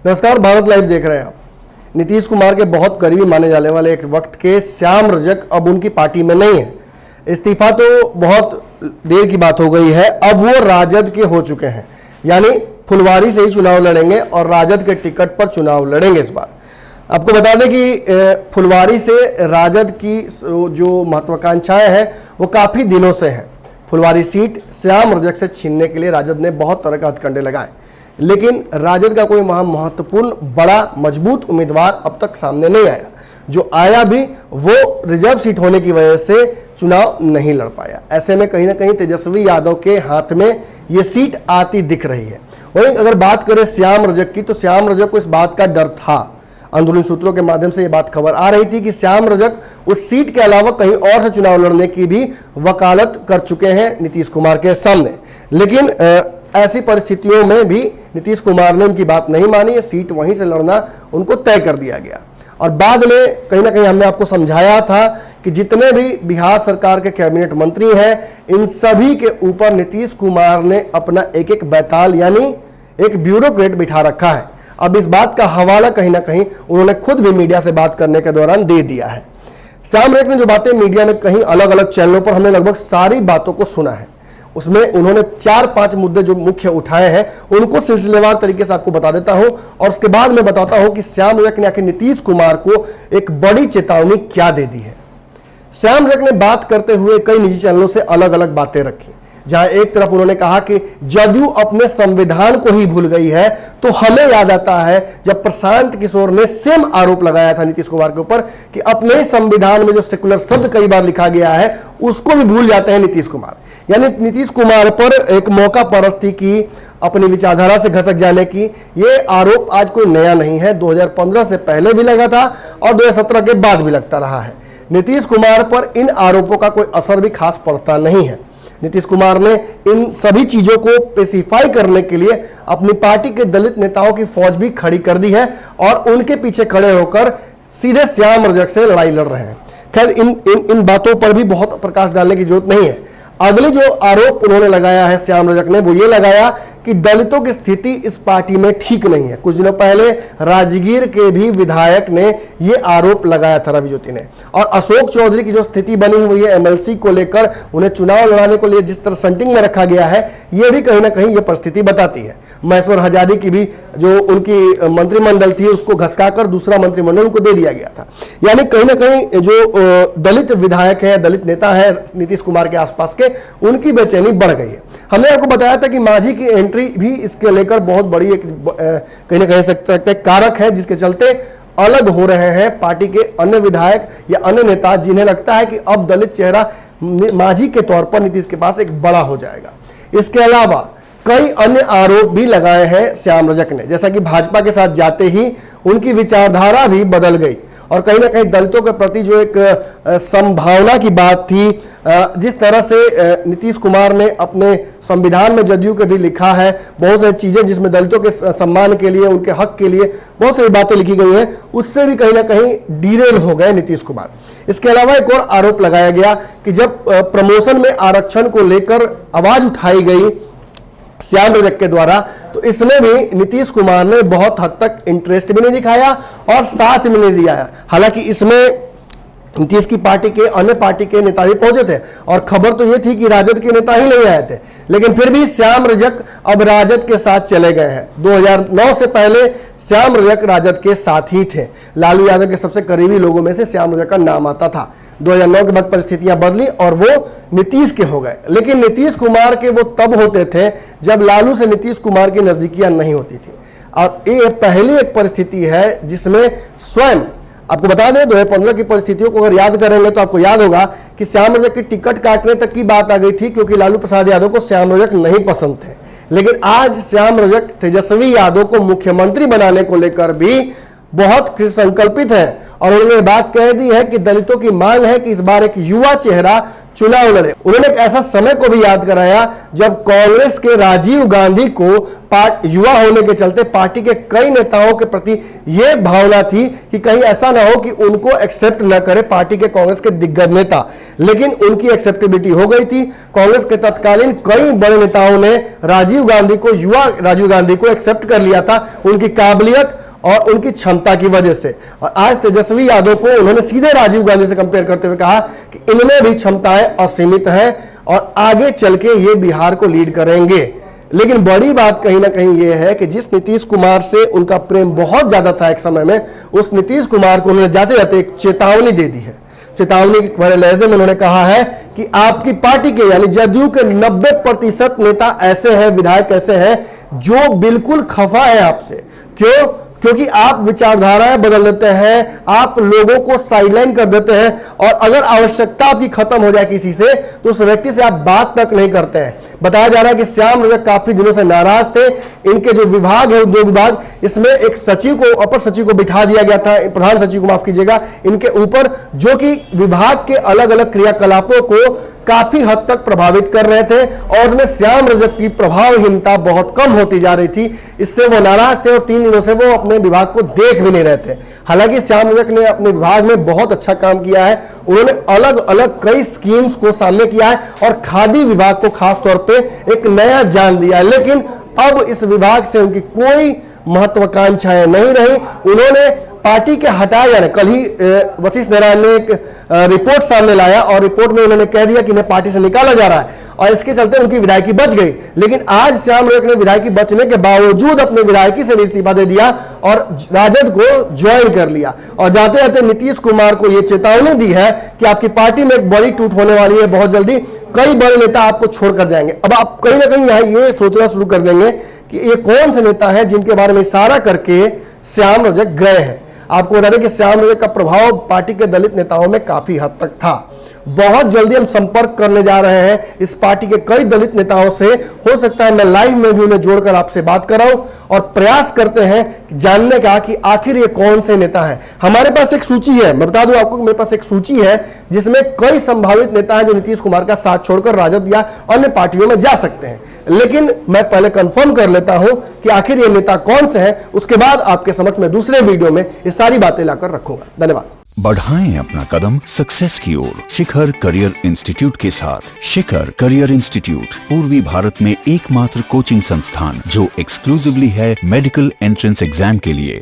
नमस्कार, भारत लाइव देख रहे हैं आप। नीतीश कुमार के बहुत करीबी माने जाने वाले एक वक्त के श्याम रजक अब उनकी पार्टी में नहीं है। इस्तीफा तो बहुत देर की बात हो गई है, अब वो राजद के हो चुके हैं, यानी फुलवारी से ही चुनाव लड़ेंगे और राजद के टिकट पर चुनाव लड़ेंगे इस बार। आपको बता दें कि फुलवारी से राजद की जो महत्वाकांक्षाएं हैं वो काफ़ी दिनों से हैं। फुलवारी सीट श्याम रजक से छीनने के लिए राजद ने बहुत तरह के हथकंडे लगाए, लेकिन राजद का कोई वहाँ महत्वपूर्ण बड़ा मजबूत उम्मीदवार अब तक सामने नहीं आया। जो आया भी वो रिजर्व सीट होने की वजह से चुनाव नहीं लड़ पाया। ऐसे में कहीं ना कहीं तेजस्वी यादव के हाथ में ये सीट आती दिख रही है। वहीं अगर बात करें श्याम रजक की, तो श्याम रजक को इस बात का डर था। अंदरूनी सूत्रों के माध्यम से ये बात खबर आ रही थी कि श्याम रजक उस सीट के अलावा कहीं और से चुनाव लड़ने की भी वकालत कर चुके हैं नीतीश कुमार के सामने। लेकिन ऐसी परिस्थितियों में भी नीतीश कुमार ने उनकी बात नहीं मानी। ये सीट वहीं से लड़ना उनको तय कर दिया गया और बाद में कहीं ना कहीं हमने आपको समझाया था कि जितने भी बिहार सरकार के कैबिनेट मंत्री हैं, इन सभी के ऊपर नीतीश कुमार ने अपना एक एक बैताल यानी एक ब्यूरोक्रेट बिठा रखा है। अब इस बात का हवाला कहीं ना कहीं उन्होंने खुद भी मीडिया से बात करने के दौरान दे दिया है। श्याम रजक ने जो बातें मीडिया में कहीं अलग अलग चैनलों पर हमने लगभग सारी बातों को सुना है, उसमें उन्होंने 4-5 मुद्दे जो मुख्य उठाए हैं उनको सिलसिलेवार तरीके से आपको बता देता हूं और उसके बाद मैं बताता हूं कि श्याम रजक ने आखिर नीतीश कुमार को एक बड़ी चेतावनी क्या दे दी है। श्याम रजक ने बात करते हुए कई निजी चैनलों से अलग अलग बातें रखी, जहां एक तरफ उन्होंने कहा कि जदयू अपने संविधान को ही भूल गई है, तो हमें याद आता है जब प्रशांत किशोर ने सेम आरोप लगाया था नीतीश कुमार के ऊपर कि अपने संविधान में जो सेकुलर शब्द कई बार लिखा गया है उसको भी भूल जाते हैं नीतीश कुमार। यानी नीतीश कुमार पर एक मौका परस्ती की, अपनी विचारधारा से घसक जाने की, ये आरोप आज कोई नया नहीं है। 2015 से पहले भी लगा था और 2017 के बाद भी लगता रहा है। नीतीश कुमार पर इन आरोपों का कोई असर भी खास पड़ता नहीं है। नीतीश कुमार ने इन सभी चीजों को पेसिफाई करने के लिए अपनी पार्टी के दलित नेताओं की फौज भी खड़ी कर दी है और उनके पीछे खड़े होकर सीधे श्याम रजक से लड़ाई लड़ रहे हैं। खैर इन बातों पर भी बहुत प्रकाश डालने की जरूरत नहीं है। अगले जो आरोप उन्होंने लगाया है श्याम रजक ने, वो ये लगाया कि दलितों की स्थिति इस पार्टी में ठीक नहीं है। कुछ दिनों पहले राजगीर के भी विधायक ने ये आरोप लगाया था, रवि ज्योति ने। और अशोक चौधरी की जो स्थिति बनी हुई है एमएलसी को लेकर, उन्हें चुनाव लड़ाने को लिए जिस तरह सेंटिंग में रखा गया है, ये भी कहीं ना कहीं ये परिस्थिति बताती है। महेश्वर हजारी की भी जो उनकी मंत्रिमंडल थी उसको घसकाकर दूसरा मंत्रिमंडल उनको दे दिया गया था। यानी कहीं ना कहीं जो दलित विधायक है, दलित नेता है नीतीश कुमार के आसपास के, उनकी बेचैनी बढ़ गई है। हमने आपको बताया था कि मांझी की एंट्री भी इसके लेकर बहुत बड़ी एक कहीं ना कहीं सकते कारक है, जिसके चलते अलग हो रहे हैं पार्टी के अन्य विधायक या अन्य नेता, जिन्हें लगता है कि अब दलित चेहरा मांझी के तौर पर नीतीश के पास एक बड़ा हो जाएगा। इसके अलावा कई अन्य आरोप भी लगाए हैं श्याम रजक ने, जैसा कि भाजपा के साथ जाते ही उनकी विचारधारा भी बदल गई और कहीं ना कहीं दलितों के प्रति जो एक संभावना की बात थी, जिस तरह से नीतीश कुमार ने अपने संविधान में जदयू के भी लिखा है बहुत सारी चीजें जिसमें दलितों के सम्मान के लिए, उनके हक के लिए बहुत सारी बातें लिखी गई हैं, उससे भी कहीं ना कहीं डिरेल हो गए नीतीश कुमार। इसके अलावा एक और आरोप लगाया गया कि जब प्रमोशन में आरक्षण को लेकर आवाज उठाई गई श्याम रजक के द्वारा, तो इसमें भी नीतीश कुमार ने बहुत हद तक इंटरेस्ट भी नहीं दिखाया और साथ में नहीं दिया। हालांकि इसमें नीतीश की पार्टी के अन्य पार्टी के नेता भी पहुंचे थे और खबर तो ये थी कि राजद के नेता ही नहीं आए थे, लेकिन फिर भी श्याम रजक अब राजद के साथ चले गए हैं। 2009 से पहले श्याम रजक राजद के साथ ही थे। लालू यादव के सबसे करीबी लोगों में से श्याम रजक का नाम आता था। 2009 के बाद परिस्थितियां बदली और वो नीतीश के हो गए, लेकिन नीतीश कुमार के वो तब होते थे जब लालू से नीतीश कुमार की नजदीकियां नहीं होती थी। और ये पहली एक परिस्थिति है जिसमें स्वयं आपको बता दें 2015 की परिस्थितियों को अगर याद करेंगे तो आपको याद होगा कि श्याम रजक की टिकट काटने तक की बात आ गई थी, क्योंकि लालू प्रसाद यादव को श्याम रजक नहीं पसंद थे। लेकिन आज श्याम रजक तेजस्वी यादव को मुख्यमंत्री बनाने को लेकर भी बहुत संकल्पित है और उन्होंने बात कह दी है कि दलितों की मांग है कि इस बार एक युवा चेहरा चुनाव लड़े। उन्होंने एक ऐसा समय को भी याद कराया जब कांग्रेस के राजीव गांधी को युवा होने के चलते पार्टी के कई नेताओं के प्रति यह भावना थी कि कहीं ऐसा ना हो कि उनको एक्सेप्ट न करे पार्टी के कांग्रेस के दिग्गज नेता, लेकिन उनकी एक्सेप्टेबिलिटी हो गई थी। कांग्रेस के तत्कालीन कई बड़े नेताओं ने युवा राजीव गांधी को एक्सेप्ट कर लिया था उनकी काबिलियत और उनकी क्षमता की वजह से। और आज तेजस्वी यादव को उन्होंने सीधे राजीव गांधी से कंपेयर करते हुए कहा कि इनमें भी क्षमताएं असीमित हैं और आगे चल के ये बिहार को लीड करेंगे। लेकिन बड़ी बात कहीं ना कहीं ये है कि जिस नीतीश कुमार से उनका प्रेम बहुत ज्यादा था एक समय में, उस नीतीश कुमार को उन्होंने जाते जाते एक चेतावनी दे दी है। चेतावनी के भरे लहजे में उन्होंने कहा है कि आपकी पार्टी के यानी जदयू के 90% नेता ऐसे हैं, विधायक ऐसे हैं जो बिल्कुल खफा है आपसे। क्यों? क्योंकि आप विचारधाराएं बदल देते हैं, आप लोगों को साइडलाइन कर देते हैं और अगर आवश्यकता आपकी खत्म हो जाए किसी से तो उस व्यक्ति से आप बात तक नहीं करते हैं। बताया जा रहा है कि श्याम रजक काफी दिनों से नाराज थे। इनके जो विभाग है, उद्योग विभाग, इसमें एक सचिव को, अपर सचिव को बिठा दिया गया था, प्रधान सचिव को माफ कीजिएगा, इनके ऊपर, जो कि विभाग के अलग अलग क्रियाकलापों को काफी हद तक प्रभावित कर रहे थे और उसमें श्याम रजक की प्रभावहीनता बहुत कम होती जा रही थी। इससे वो नाराज थे और 3 दिनों से वो अपने विभाग को देख भी नहीं रहे थे। हालांकि श्याम रजक ने अपने विभाग में बहुत अच्छा काम किया है। उन्होंने अलग अलग कई स्कीम्स को सामने किया है और खादी विभाग को खास तौर पे एक नया जान दिया है। लेकिन अब इस विभाग से उनकी कोई महत्वाकांक्षाएं नहीं रही। उन्होंने पार्टी के हटाए जाने, कल ही वशिष्ठ नारायण ने एक रिपोर्ट सामने लाया और रिपोर्ट में उन्होंने कह दिया कि इन्हें पार्टी से निकाला जा रहा है और इसके चलते उनकी विधायकी बच गई। लेकिन आज श्याम रजक ने विधायकी बचने के बावजूद अपने विधायकी से इस्तीफा दे दिया और राजद को ज्वाइन कर लिया और जाते जाते नीतीश कुमार को यह चेतावनी दी है कि आपकी पार्टी में एक बड़ी टूट होने वाली है बहुत जल्दी। कई बड़े नेता आपको छोड़कर जाएंगे। अब आप कहीं ना कहीं यहाँ ये सोचना शुरू कर देंगे कि ये कौन से नेता है जिनके बारे में इशारा करके श्याम रजक गए हैं। आपको बता दें कि श्याम रजक का प्रभाव पार्टी के दलित नेताओं में काफी हद तक था। बहुत जल्दी हम संपर्क करने जा रहे हैं इस पार्टी के कई दलित नेताओं से। हो सकता है मैं लाइव में भी उन्हें जोड़कर आपसे बात कराऊं और प्रयास करते हैं जानने का कि आखिर ये कौन से नेता हैं। हमारे पास एक सूची है, मैं बता दूं आपको कि मेरे पास एक सूची है जिसमें कई संभावित नेता हैं जो नीतीश कुमार का साथ छोड़कर राजद या अन्य पार्टियों में जा सकते हैं। लेकिन मैं पहले कंफर्म कर लेता हूं कि आखिर ये नेता कौन से हैं, उसके बाद आपके समक्ष में दूसरे वीडियो में ये सारी बातें लाकर रखूंगा। धन्यवाद। बढ़ाएं अपना कदम सक्सेस की ओर शिखर करियर इंस्टीट्यूट के साथ। शिखर करियर इंस्टीट्यूट पूर्वी भारत में एकमात्र कोचिंग संस्थान जो एक्सक्लूसिवली है मेडिकल एंट्रेंस एग्जाम के लिए।